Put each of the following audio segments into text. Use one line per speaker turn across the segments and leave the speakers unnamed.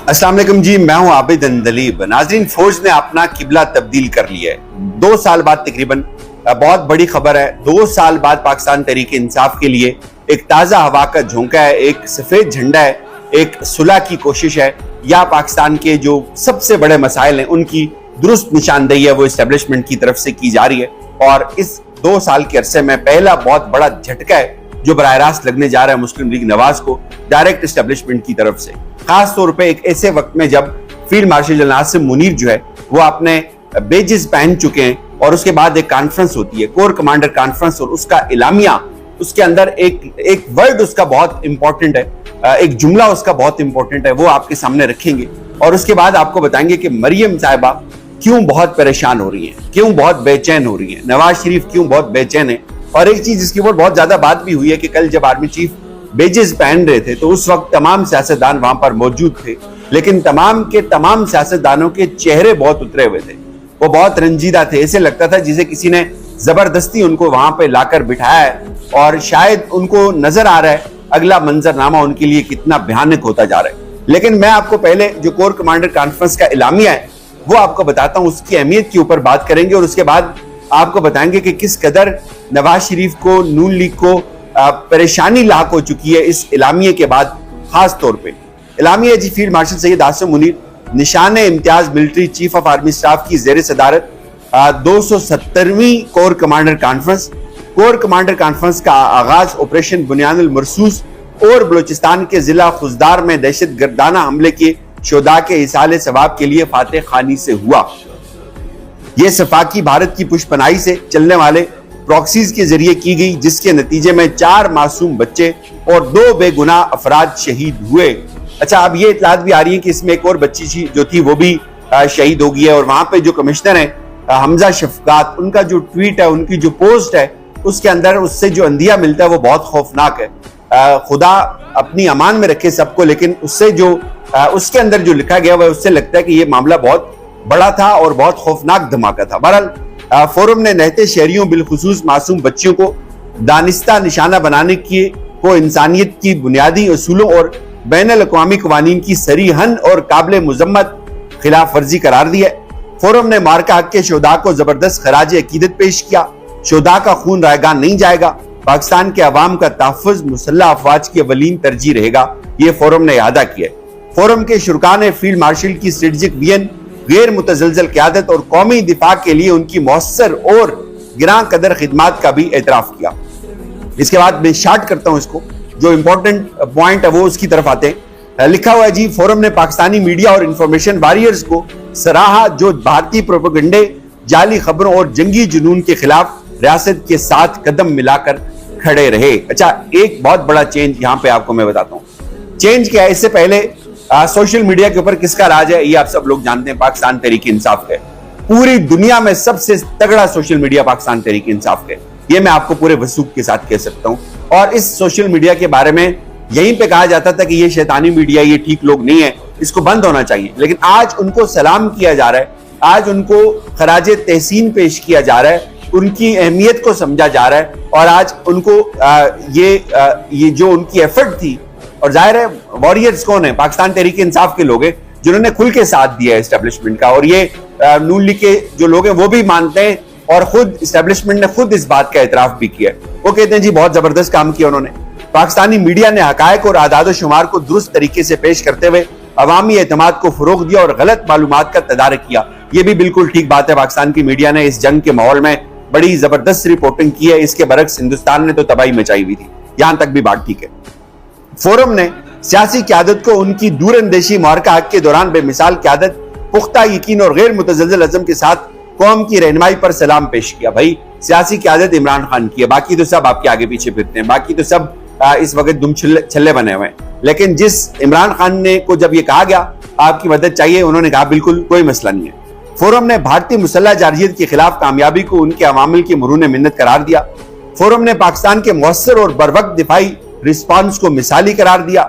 अस्सलाम वालेकुम जी, मैं हूं आबिद अंदलीब। नाजरीन, फौज ने अपना किबला तब्दील कर लिया है। 2 साल बाद तकरीबन बहुत बड़ी खबर है। 2 साल बाद पाकिस्तान तहरीक इंसाफ के लिए एक ताज़ा हवा का झोंका है, एक सफ़ेद झंडा है, एक सुलह की कोशिश है, या पाकिस्तान के जो सबसे बड़े मसाइल हैं उनकी दुरुस्त निशानदेही है वो इस्टेब्लिशमेंट की तरफ से की जा रही है। और इस 2 साल के अरसे में पहला बहुत बड़ा झटका है जो बराह रास्त लगने जा रहा है मुस्लिम लीग नवाज को डायरेक्ट इस्टेब्लिशमेंट की तरफ से, खास तौर पे एक ऐसे वक्त में जब फील्ड मार्शल जनरल नासिम मुनीर जो है वो अपने बेजेस पहन चुके हैं और उसके बाद एक कॉन्फ्रेंस होती है, कोर कमांडर कॉन्फ्रेंस, और उसका इलामिया, उसके अंदर एक वर्ड उसका बहुत इंपॉर्टेंट है, एक जुमला उसका बहुत इंपॉर्टेंट है, वो आपके सामने रखेंगे और उसके बाद आपको बताएंगे कि मरियम साहिबा क्यों बहुत परेशान हो रही है, क्यों बहुत बेचैन हो रही है, नवाज शरीफ क्यों बहुत बेचैन है। और एक चीज जिसके ऊपर बहुत ज्यादा बात भी हुई है कि कल जब आर्मी चीफ बेजेस पहन रहे थे तो उस वक्त तमाम सियासतदान वहां पर मौजूद थे, लेकिन तमाम के तमाम सियासतदानों के चेहरे बहुत उतरे हुए थे, वो बहुत रंजीदा थे। ऐसे लगता था जिसे किसी ने जबरदस्ती उनको वहां पे लाकर बिठाया है और शायद उनको नजर आ रहा है अगला मंजरनामा उनके लिए कितना भयानक होता जा रहा है। लेकिन मैं आपको पहले जो कोर कमांडर कॉन्फ्रेंस का इलामिया है वो आपको बताता हूं, उसकी अहमियत के ऊपर बात करेंगे और उसके बाद आपको बताएंगे कि किस कदर नवाज शरीफ को, नून लीग को परेशानी लाक हो चुकी है इस इलामिये के बाद। खास तौर पे इलामिया जी फील्ड मार्शल सैयद आसिम मुनीर, निशान इम्तियाज military chief of army staff की जेर सदारत 270वीं corps commander conference. Corps commander conference का आगाज ऑपरेशन बुनियानुल मरसूस और बलूचिस्तान के जिला खुजदार में दहशत गर्दाना हमले के शुहदा के इसाले सवाब के लिए फातेह खानी से हुआ। यह सफाकी भारत की पुष्पनाही से चलने वाले प्रॉक्सीज के जरिए की गई, जिसके नतीजे में 4 मासूम बच्चे और 2 बेगुनाह अफराद शहीद हुए। अच्छा, अब ये इतलात भी आ रही है कि इसमें एक और बच्ची जो थी वो भी शहीद हो गई है। और वहां पे जो कमिश्नर है हमजा शफकात, उनका जो ट्वीट है, उनकी जो पोस्ट है, उसके अंदर उससे जो अंदिया मिलता है वो बहुत खौफनाक है। खुदा अपनी अमान में रखे सबको, लेकिन उससे जो उसके अंदर जो लिखा गया है उससे लगता है कि ये मामला बहुत बड़ा था और बहुत खौफनाक धमाका था। बहरहाल फोरम ने नहते शहरियों बिलखुसूस मासूम बच्चियों को दानिस्ता निशाना बनाने को इंसानियत की बुनियादी असूलों और बैनुल अक़वामी क़वानीन की सरीहन और काबिल मुज़म्मत खिलाफ वर्जी करार दिया। फोरम ने मार्का हक के शुहदा को जबरदस्त खराज अकीदत पेश किया। शुहदा का खून रायगा नहीं जाएगा, पाकिस्तान के अवाम का तहफ़्फ़ुज़ मुसल्लह अफ़वाज की अवलीन तरजीह रहेगा, ये फोरम ने इहादा किया। फोरम के शुरकान ने फील्ड मार्शल की स्ट्रेटेजिक विजन, गैर मुतज़लज़ल क़यादत और कौमी दिफा के लिए उनकी मौसर और गिरां कदर खिदमात का भी एतराफ़ किया। इसके बाद मैं शार्ट करता हूं इसको, जो इंपॉर्टेंट पॉइंट है वो उसकी तरफ आते हैं। लिखा हुआ है जी, फोरम ने पाकिस्तानी मीडिया और इंफॉर्मेशन वॉरियर्स को सराहा जो भारतीय प्रोपेगेंडे, जाली खबरों और जंगी जुनून के खिलाफ रियासत के साथ कदम मिलाकर खड़े रहे। अच्छा, एक बहुत बड़ा चेंज यहां पे आपको मैं बताता हूं। चेंज क्या है, इससे पहले सोशल मीडिया के ऊपर किसका राज है ये आप सब लोग जानते हैं, पाकिस्तान तहरीक इंसाफ है। पूरी दुनिया में सबसे तगड़ा सोशल मीडिया पाकिस्तान तहरीक इंसाफ है, ये मैं आपको पूरे वसूख के साथ कह सकता हूं। और इस सोशल मीडिया के बारे में यहीं पे कहा जाता था कि ये शैतानी मीडिया, ये ठीक लोग नहीं है, इसको बंद होना चाहिए। लेकिन आज उनको सलाम किया जा रहा है, आज उनको खराज तहसीन पेश किया जा रहा है, उनकी अहमियत को समझा जा रहा है और आज उनको ये जो उनकी एफर्ट थी, और जाहिर है वॉरियर्स कौन है, पाकिस्तान तहरीक इंसाफ के लोग हैं जिन्होंने खुल के साथ दिया है एस्टेब्लिशमेंट का। और ये नून लीग के जो लोग हैं वो भी मानते हैं और खुद एस्टेब्लिशमेंट ने खुद इस बात का एतराफ भी किया है। वो कहते हैं जी बहुत जबरदस्त काम किया उन्होंने। पाकिस्तानी मीडिया ने हकायक और आदाद शुमार को दुरुस्त तरीके से पेश करते हुए अवामी एतमाद को फरोग दिया और गलत मालूमात का तदारक किया। ये भी बिल्कुल ठीक बात है, पाकिस्तान की मीडिया ने इस जंग के माहौल में बड़ी जबरदस्त रिपोर्टिंग की है। इसके बरक्स हिंदुस्तान ने तो तबाही मचाई हुई थी, यहां तक भी बात ठीक है। फोरम ने सियासी क़यादत को उनकी दूरअंदेशी मार्का हक के दौरान बेमिसाल क़यादत, पुख्ता यकीन और गैर मुतज़ल्ज़ल अज़म के साथ कौम की रहनुमाई पर सलाम पेश किया। भाई सियासी क़यादत इमरान खान की है, बाकी तो सब आपके आगे पीछे फिरते हैं, बाकी तो सब इस वक्त दुम छल्ले बने हुए हैं। लेकिन जिस इमरान खान ने को जब ये कहा गया आपकी मदद चाहिए, उन्होंने कहा बिल्कुल कोई मसला नहीं है। फोरम ने भारतीय मुसल्लह जारहियत के खिलाफ कामयाबी को उनके अवामिल की मरून मिन्नत करार दिया। फोरम ने पाकिस्तान के मौसर और बरवक्त दिफाई रिस्पांस को मिसाली करार दिया।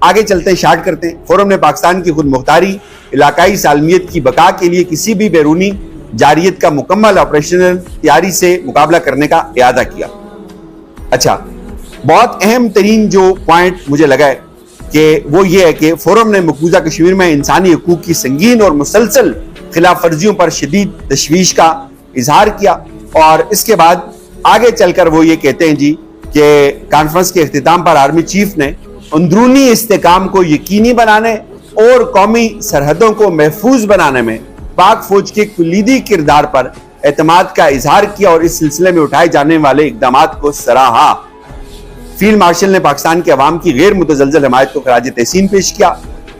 आगे चलते हैं, शार्ट करते हैं। फोरम ने पाकिस्तान की खुद मुख्तारी, इलाकाई सालमियत की बका के लिए किसी भी बैरूनी जारियत का मुकम्मल ऑपरेशनल तैयारी से मुकाबला करने का इरादा किया। अच्छा, बहुत अहम तरीन जो पॉइंट मुझे लगा है, कि वो ये है कि फोरम ने मकबूजा कश्मीर में इंसानी हकूक की संगीन और मुसलसल खिलाफ वर्जियों पर शदीद तशवीश का इजहार किया। और इसके बाद आगे चलकर वो ये कहते हैं जी कि कॉन्फ्रेंस के इख्तिताम पर आर्मी चीफ ने अंदरूनी इस्तेकाम को यकीनी बनाने और कौमी सरहदों को महफूज बनाने में पाक फौज के कुलीदी किरदार पर एतमाद का इजहार किया और इस सिलसिले में उठाए जाने वाले इकदाम को सराहा। फील्ड मार्शल ने पाकिस्तान के अवाम की गैर मुतज़लज़ल हमायत को खराज तहसीन पेश किया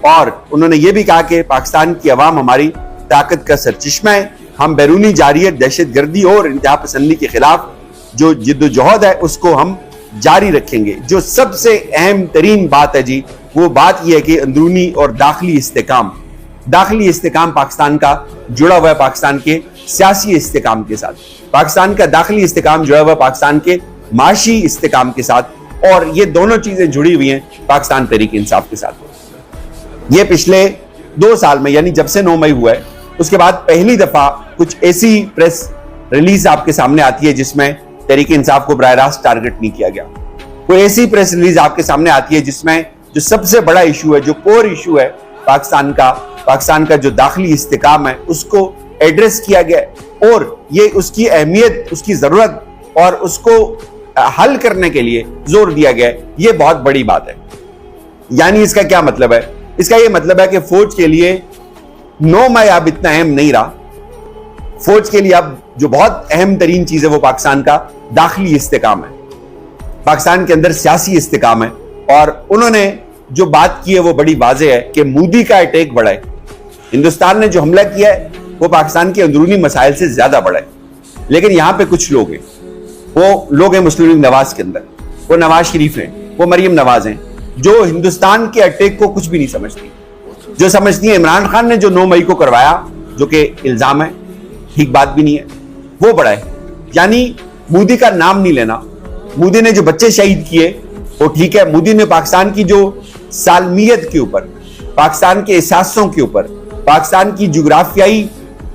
और उन्होंने ये भी कहा कि पाकिस्तान की अवाम हमारी ताकत का सरचश्मा है। हम बैरूनी जारियत, दहशतगर्दी और इंतहा पसंदी के खिलाफ जो जिद्दोजहद है उसको हम जारी रखेंगे। जो सबसे अहम तरीन बात है जी, वो बात यह है कि अंदरूनी और दाखिली इस्तेकाम पाकिस्तान का जुड़ा हुआ है पाकिस्तान के सियासी इस्तेकाम के साथ। पाकिस्तान का दाखिली इस्तेकाम जुड़ा हुआ है पाकिस्तान के माशी इस्तेकाम के साथ, और ये दोनों चीजें जुड़ी हुई हैं पाकिस्तान तहरीक इंसाफ के साथ। ये पिछले 2 साल में, यानी जब से 9 मई हुआ है उसके बाद पहली दफा कुछ ऐसी प्रेस रिलीज आपके सामने आती है जिसमें तहरीक इंसाफ को बराह रास्त टारगेट नहीं किया गया। कोई ऐसी प्रेस रिलीज आपके सामने आती है जिसमें जो सबसे बड़ा इशू है, जो कोर इशू है पाकिस्तान का जो दाखिली इस्तेकाम है, उसको एड्रेस किया गया और ये उसकी अहमियत, उसकी जरूरत और उसको हल करने के लिए जोर दिया गया। ये बहुत बड़ी बात है। यानी इसका क्या मतलब है? इसका ये मतलब है कि फौज के लिए 9 मई अब इतना अहम नहीं रहा। फौज के लिए अब जो बहुत अहम तरीन चीज है वो पाकिस्तान का दाखिली इस्तेकाम है, पाकिस्तान के अंदर सियासी इस्तेकाम है। और उन्होंने जो बात की है वो बड़ी वाज़ेह है कि मोदी का अटैक बड़ा है। हिंदुस्तान ने जो हमला किया है वो पाकिस्तान के अंदरूनी मसाइल से ज्यादा बड़ा है। लेकिन यहां पे कुछ लोग हैं, वो लोग हैं मुस्लिम लीग नवाज के अंदर, वो नवाज शरीफ हैं, वो मरियम नवाज हैं, जो हिंदुस्तान के अटैक को कुछ भी नहीं समझती, जो समझती है इमरान खान ने जो 9 मई को करवाया, जो कि इल्जाम है, ठीक बात भी नहीं है, वो बड़ा है। यानी मोदी का नाम नहीं लेना। मोदी ने जो बच्चे शहीद किए वो ठीक है, मोदी ने पाकिस्तान की जो सालमियत के ऊपर, पाकिस्तान के एहसासों के ऊपर, पाकिस्तान की जुग्राफियाई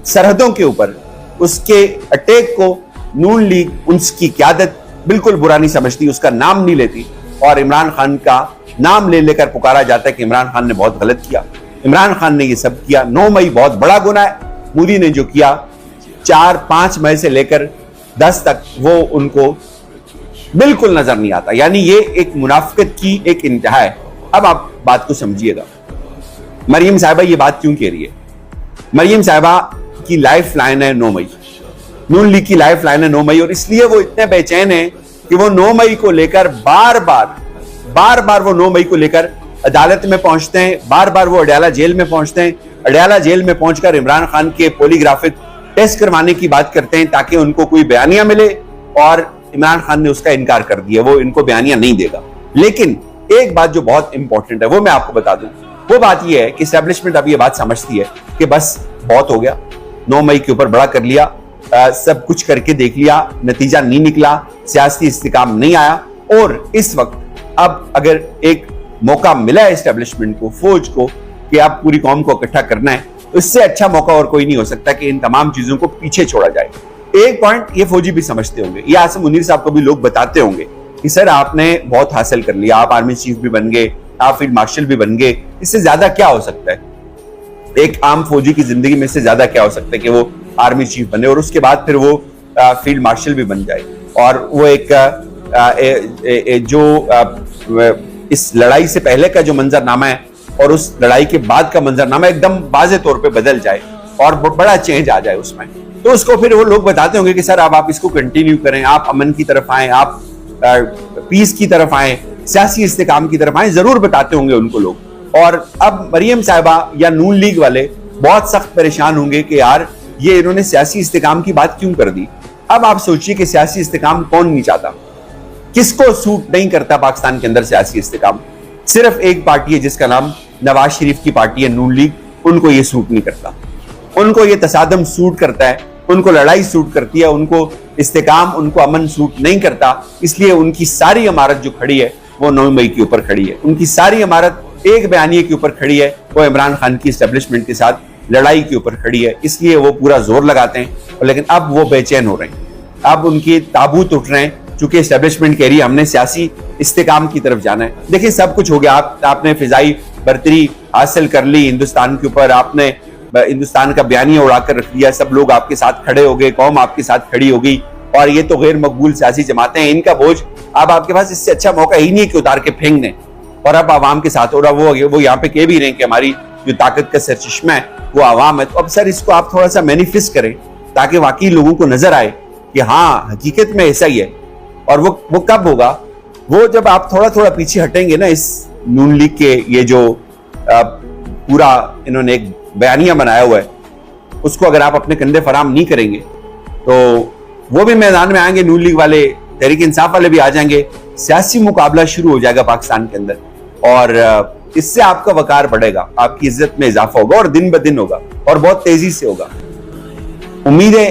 सरहदों के ऊपर उसके अटैक को नून लीग उसकी क़यादत बिल्कुल बुरा नहीं समझती, उसका नाम नहीं लेती। और इमरान खान का नाम ले लेकर पुकारा जाता है कि इमरान खान ने बहुत गलत किया, इमरान खान ने ये सब किया। 9 मई बहुत बड़ा गुनाह है। मोदी ने जो किया 4-5 मई से लेकर 10 तक वो उनको बिल्कुल नजर नहीं आता। यानी ये एक मुनाफिकत की एक इंतहा है। अब आप बात को समझिएगा, मरियम साहिबा ये बात क्यों कह रही है? मरियम साहिबा की लाइफ लाइन है 9 मई, नून लीग की लाइफ लाइन है 9 मई, और इसलिए वो इतने बेचैन है कि वो 9 मई को लेकर बार बार वो 9 मई को लेकर अदालत में पहुंचते हैं, बार बार वो अडयाला जेल में पहुंचते हैं, अडयाला जेल में पहुंचकर इमरान खान के पॉलीग्राफिक टेस्ट करवाने की बात करते हैं ताकि उनको कोई बयानिया मिले, और इमरान खान ने उसका इनकार कर दिया, वो इनको बयानिया नहीं देगा। लेकिन एक बात जो बहुत इंपॉर्टेंट है वो मैं आपको बता दूं, वो बात यह है कि एस्टेब्लिशमेंट अब ये बात समझती है कि बस बहुत हो गया, 9 मई के ऊपर बड़ा कर लिया, सब कुछ करके देख लिया, नतीजा नहीं निकला, सियासी इस्तेकाम नहीं आया, और इस वक्त अब अगर एक मौका मिला है एस्टेब्लिशमेंट को, फौज को, कि आप पूरी कौम को इकट्ठा करना है, तो इससे अच्छा मौका और कोई नहीं हो सकता कि इन तमाम चीजों को पीछे छोड़ा जाए। एक पॉइंट ये फौजी भी समझते होंगे, ये आसिम मुनीर साहब को भी लोग बताते होंगे कि सर आपने बहुत हासिल कर लिया, आप आर्मी चीफ भी बन गए, आप फील्ड मार्शल भी बन गए, इससे ज्यादा क्या हो सकता है? एक आम फौजी की जिंदगी में इससे ज्यादा क्या हो सकता है कि वो आर्मी चीफ बने और उसके बाद फिर वो फील्ड मार्शल भी बन जाए, और वो एक जो इस लड़ाई से पहले का जो मंजरनामा है और उस लड़ाई के बाद का मंजरनामा एकदम वाज़े तौर पे बदल जाए और बड़ा चेंज आ जाए उसमें, तो उसको फिर वो लोग बताते होंगे कि सर अब आप इसको कंटिन्यू करें, आप अमन की तरफ आए, आप पीस की तरफ आए, सियासी इस्तेकाम की तरफ आए, जरूर बताते होंगे उनको लोग। और अब मरियम साहिबा या नून लीग वाले बहुत सख्त परेशान होंगे कि यार ये इन्होंने सियासी इस्तेकाम की बात क्यों कर दी। अब आप सोचिए कि सियासी इस्तेकाम कौन नहीं चाहता, किसको सूट नहीं करता पाकिस्तान के अंदर सियासी इस्तेकाम? सिर्फ एक पार्टी है जिसका नाम नवाज शरीफ की पार्टी है, नून लीग, उनको ये सूट नहीं करता, उनको ये तसादम सूट करता है, उनको लड़ाई सूट करती है, उनको इस्तेकाम, उनको अमन सूट नहीं करता। इसलिए उनकी सारी इमारत जो खड़ी है वो 9 मई के ऊपर खड़ी है, उनकी सारी इमारत एक बयानिए के ऊपर खड़ी है, वो इमरान खान की एस्टेब्लिशमेंट के साथ लड़ाई के ऊपर खड़ी है। इसलिए वो पूरा जोर लगाते हैं, लेकिन अब वो बेचैन हो रहे हैं, अब उनके ताबूत उठ रहे हैं चूंकि एस्टेब्लिशमेंट कह रही है हमने सियासी इस्तेकाम की तरफ जाना है। देखिए सब कुछ हो गया, आपने फिजाई बर्तरी हासिल कर ली हिंदुस्तान के ऊपर, आपने हिंदुस्तान का बयानिया उड़ाकर रख दिया, सब लोग आपके साथ खड़े हो गए, कौम आपके साथ खड़ी हो गई, और ये तो गैर मकबूल सियासी जमातें हैं, इनका बोझ अब आपके पास इससे अच्छा मौका ही नहीं है कि उतार के फेंक दें और अब आवाम के साथ। और वो यहाँ पे कह भी रहे हैं कि हमारी जो ताकत का सरचश्मा है वो आवाम है। तो अब सर इसको आप थोड़ा सा मैनिफेस्ट करें ताकि वाकई लोगों को नजर आए कि हाँ हकीकत में ऐसा ही है। और वो कब होगा? वो जब आप थोड़ा थोड़ा पीछे हटेंगे ना इस नून लीग के ये जो पूरा इन्होंने एक बयानिया बनाया हुआ है उसको अगर आप अपने कंधे फराम नहीं करेंगे तो वो भी मैदान में आएंगे, नून लीग वाले, तहरीक इंसाफ वाले भी आ जाएंगे, सियासी मुकाबला शुरू हो जाएगा पाकिस्तान के अंदर और इससे आपका वकार बढ़ेगा, आपकी इज्जत में इजाफा होगा और दिन ब दिन होगा और बहुत तेजी से होगा। उम्मीद है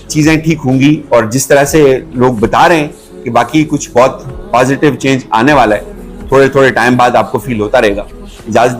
चीजें ठीक होंगी और जिस तरह से लोग बता रहे हैं कि बाकी कुछ बहुत पॉजिटिव चेंज आने वाला है, थोड़े थोड़े टाइम बाद आपको फील होता रहेगा। इजाजत।